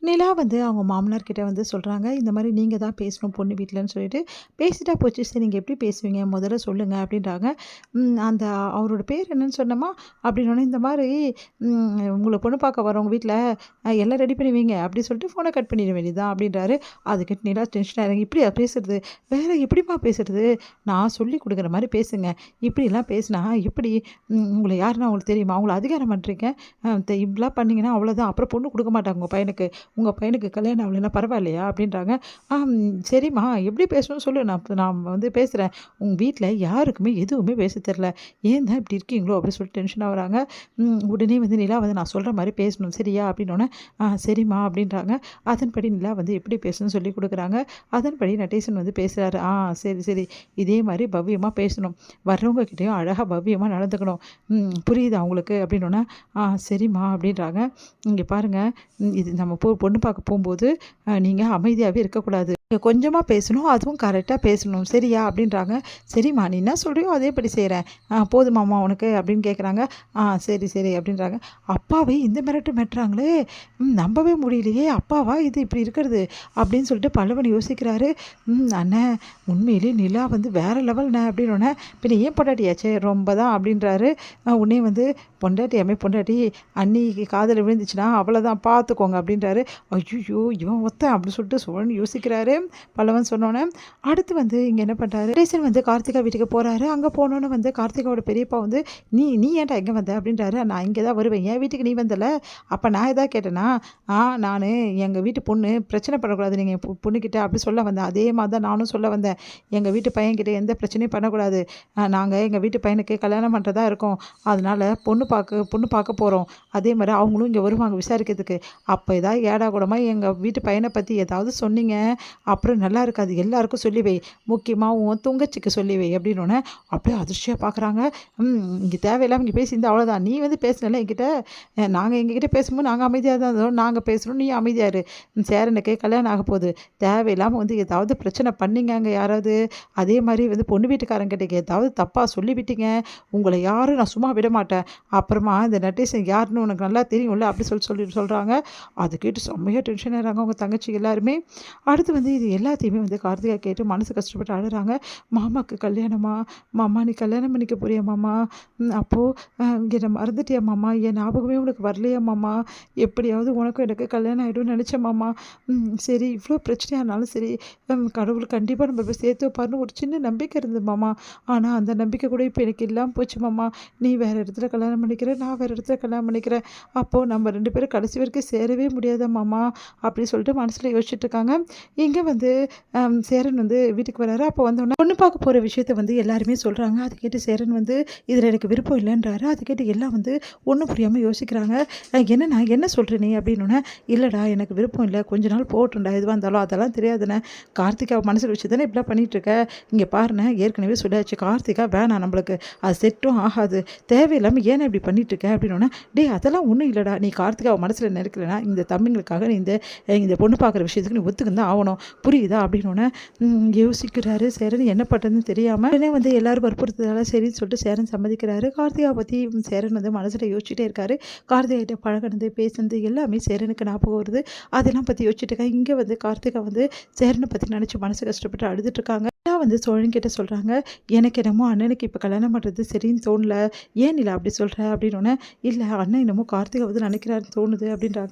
நிலா வந்து அவங்க மாமனார் கிட்ட வந்து சொல்றாங்க, "இந்த மாரி நீங்க தான் பேசணும் பொண்ணு வீட்லன்னு" சொல்லிட்டு, "பேசிட்டா போச்சு. சரி நீங்க எப்படி பேசுவீங்க? முதல்ல சொல்லுங்க" அப்படின்றாங்க. அந்த அவரோட பேர் என்னன்னு சொன்னோமா, அப்படின்னோனே, "இந்த மாரி உங்கள பொண்ணு பார்க்க வரவங்க வீட்ல எல்லாம் ரெடி பண்ணி வைங்க" அப்படி சொல்லிட்டு ஃபோன கட் பண்ணிட வேண்டியது தான் அப்படின்றாரு. அதுக்கு நிலா டென்ஷன் ஆயிடுறாங்க. "இப்படியா பேசுறது? வேற எப்படிம்மா பேசுறது? நான் சொல்லிக் குடுக்குற மாரி பேசுங்க. இப்படிலாம் பேசினா எப்படி? உங்கள யாருன்னு அவங்களுக்கு தெரியுமா? அவங்கள அதிகாரம் பண்றீங்க. இப்படிலாம் பண்ணீங்கன்னா அவ்வளோதான். அப்புறம் பொண்ணு குடுக்க மாட்டாங்க உங்க பையனுக்கு." உங்க பையனுக்கு கல்யாணம் ஆகலைன்னா பரவாயில்லையா? அப்படின்றாங்க. சரிம்மா எப்படி பேசணும்னு சொல்லு. நான் வந்து பேசுறேன். உங்க வீட்ல யாருக்குமே எதுவுமே பேச தெரியல. ஏன் தான் இப்படி இருக்கீங்களோ? அப்படின்னு சொல்லிட்டு டென்ஷன் ஆகுறாங்க. உடனே வந்து நிலா வந்து நான் சொல்ற மாரி பேசணும் சரியா? அப்படின்னோனே, சரிம்மா அப்படின்றாங்க. அதன்படி நிலா வந்து எப்படி பேசணும்னு சொல்லிக் குடுக்குறாங்க. அதன்படி நடேசன் வந்து பேசுறாரு. சரி, சரி. இதே மாரி பவ்யமா பேசணும். வர்றவங்க கிட்டயும் அழகா பவ்யமா நடந்துக்கணும். புரியுதா உங்களுக்கு? அப்படின்னோனே, சரிம்மா அப்படின்றாங்க. இங்க பாருங்க, இது நம்ம பொண்ணு பார்க்க போம்போது, நீங்க அமைதியாவே இருக்கக்கூடாது. கொஞ்சமா பேசணும். அதுவும் கரெக்ட்டா பேசணும். சரியா? அப்படின்றாங்க. சரிம்மா நீ என்ன சொல்றியோ அதேபடி செய்றேன். போதுமாம்மா உனக்கு? அப்படின்னு கேட்குறாங்க. சரி, சரி அப்படின்றாங்க. அப்பாவே இந்த மிரட்டு மிரட்டுறாங்களே! நம்பவே முடியலையே! அப்பாவா இது இப்படி இருக்கிறது? அப்படின்னு சொல்லிட்டு பல்லவன் யோசிக்கிறாரு. அண்ணே உண்மையிலேயே நிலா வந்து வேற லெவல்ண்ணே அப்படின்னோனே, பின்ன ஏன் பொண்டாட்டியாச்சே ரொம்ப தான் அப்படின்றாரு. உடனே வந்து பொண்டாட்டியாமே பொண்டாட்டி அண்ணிக்கு காதுல விழுந்துச்சுன்னா அவ்வளோதான் பார்த்துக்கோங்க அப்படின்றாரு. ஐய்யய்யோ! இவன் ஒருத்தன் அப்படின்னு சொல்லிட்டு சோழன் யோசிக்கிறாரு. பல்லவன் சொன்னோனே, அடுத்து வந்து இங்க என்ன பண்றாரு, நடேசன் வந்து கார்த்திகா வீட்டுக்கு போறாரு. அங்க போனோனே வந்து கார்த்திகாவோட பெரியப்பா வந்து, "நீ ஏன்டா இங்க வந்த?" அப்படின்றாரு. "நான் இங்க தான் வருவேன். என் வீட்டுக்கு நீ வந்தல்ல, அப்ப நான் எதாவது கேட்டேனா? நானு எங்க வீட்டு பொண்ணு பிரச்சனை பண்ணக்கூடாது நீங்க என் பொண்ணுகிட்ட அப்படி சொல்ல வந்தேன். அதே மாரி தான் நானும் சொல்ல வந்தேன். எங்க வீட்டு பையன்கிட்ட எந்த பிரச்சனையும் பண்ணக்கூடாது. நாங்க எங்க வீட்டு பையனுக்கு கல்யாணம் பண்றதா இருக்கோம். அதனால பொண்ணு பார்க்க போறோம். அதே மாரி அவங்களும் இங்க வருவாங்க விசாரிக்கிறதுக்கு. அப்ப ஏதாவது ஏடா கூடமா எங்க வீட்டு பையன பத்தி ஏதாவது சொன்னீங்க, அப்புறம் நல்லா இருக்காது. எல்லாருக்கும் சொல்லி வை. முக்கியமா உன் தங்கச்சிக்கு சொல்லி வை அப்படின்னோனே, அப்படியே அதிர்ச்சியா பார்க்குறாங்க. இங்க தேவையில்லாம இங்க பேசியிருந்தா அவ்வளோதான். நீ வந்து பேசினல்ல என்கிட்ட, நாங்க எங்ககிட்ட பேசும்போது நாங்க அமைதியா தான் இருந்தோம். நாங்க பேசுறோம் நீ அமைதியா இரு. சேரனுக்கு கல்யாணம் ஆக போகுது. தேவையில்லாம வந்து ஏதாவது பிரச்சனை பண்ணீங்க அங்க யாராவது, அதே மாரி வந்து பொண்ணு வீட்டுக்காரங்கிட்ட ஏதாவது தப்பா சொல்லிவிட்டீங்க, உங்கள யாரும் நான் சும்மா விட மாட்டேன். அப்புறமா இந்த நடேசன் யாருன்னு உனக்கு நல்லா தெரியும்ல அப்படி சொல்றாங்க. அது கேட்டு செம்மையா டென்ஷன் ஆயிடுறாங்க அவங்க தங்கச்சி எல்லாருமே. அடுத்து வந்து இது எல்லாத்தையுமே வந்து கார்த்திகா கேட்டு மனசு கஷ்டப்பட்டு அழுறாங்க. "மாமாக்கு கல்யாணமா? மாமா நீ கல்யாணம் பண்ணிக்க போறியா மாமா? அப்போ என்ன மறந்துட்டியா மாமா? என் ஞாபகமே உனக்கு வரலையா மாமா? எப்படியாவது உனக்கும் எனக்கு கல்யாணம் ஆயிடும்னு நினச்சேன் மாமா. சரி இவ்வளோ பிரச்சனையானாலும் சரி, கடவுள் கண்டிப்பா நம்மள போய் சேர்த்து வைப்பாருன்னு ஒரு சின்ன நம்பிக்கை இருந்தது மாமா. ஆனா அந்த நம்பிக்கை கூட இப்போ எனக்கு இல்லாம போச்சு மாமா. நீ வேற இடத்துல கல்யாணம் பண்ணிக்கிற, நான் வேற இடத்துல கல்யாணம் பண்ணிக்கிறேன். அப்போ நம்ம 2 பேரும் கடைசி வரைக்கும் சேரவே முடியாதா மாமா?" அப்படி சொல்லிட்டு மனசுல யோசிச்சுட்டு இருக்காங்க. இங்க வந்து சேரன் வந்து வீட்டுக்கு வராரு. அப்போ வந்தோனே பொண்ணு பார்க்க போற விஷயத்த வந்து எல்லாருமே சொல்றாங்க. அது கேட்டு சேரன் வந்து இதுல எனக்கு விருப்பம் இல்லன்றாரு. அது கேட்டு எல்லாம் வந்து ஒண்ணும் புரியாம யோசிக்கிறாங்க. "என்னண்ணா என்ன சொல்ற நீ?" அப்படின்னோனே, "இல்லடா எனக்கு விருப்பம் இல்ல. கொஞ்ச நாள் போகட்டும்டா எதுவா இருந்தாலும். அதெல்லாம் தெரியாதுண்ணே. கார்த்திகாவ மனசுல வச்சு தானே இப்படிலாம் பண்ணிட்டு இருக்க. இங்க பாருண்ணே ஏற்கனவே சொல்லியாச்சு. கார்த்திகா வேணாம் நம்மளுக்கு. அது செட்டும் ஆகாது. தேவையில்லாம ஏன்னா இப்படி பண்ணிட்டு இருக்க?" அப்படின்னோனே, "டேய் அதெல்லாம் ஒண்ணும் இல்லடா. நீ கார்த்திகாவ மனசுல நினைக்கலனா இந்த தம்பிங்களுக்காக நீ இந்த பொண்ணு பார்க்குற விஷயத்துக்கு நீ ஒத்துக்கின்னு தான் ஆகணும். புரியுதா?" அப்படின்னோனே, யோசிக்கிறாரு சேரன் என்ன பண்ணுறதுன்னு தெரியாம. உடனே வந்து எல்லாரும் வற்புறுத்ததால சரின்னு சொல்லிட்டு சேரன் சம்மதிக்கிறாரு. கார்த்திகாவ பத்தி சேரன் வந்து மனசுல யோசிச்சுட்டே இருக்காரு. கார்த்திகா கிட்ட பழகுனது, பேசுனது எல்லாமே சேரனுக்கு ஞாபகம் வருது. அதெல்லாம் பத்தி யோசிச்சுட்டு இருக்காங்க. இங்க வந்து கார்த்திகா வந்து சேரன பத்தி நினைச்சு மனசு கஷ்டப்பட்டு அழுதுட்டு இருக்காங்க. நிலா வந்து சோழன் கிட்ட சொல்றாங்க, "எனக்கு என்னமோ அண்ணனுக்கு இப்ப கல்யாணம் பண்றது சரின்னு தோணல. ஏன் நிலா அப்படி சொல்ற?" அப்படின்னோனே, "இல்ல அண்ணன் என்னமோ கார்த்திகா வந்து நினைக்கிறாருன்னு தோணுது" அப்படின்றாங்க.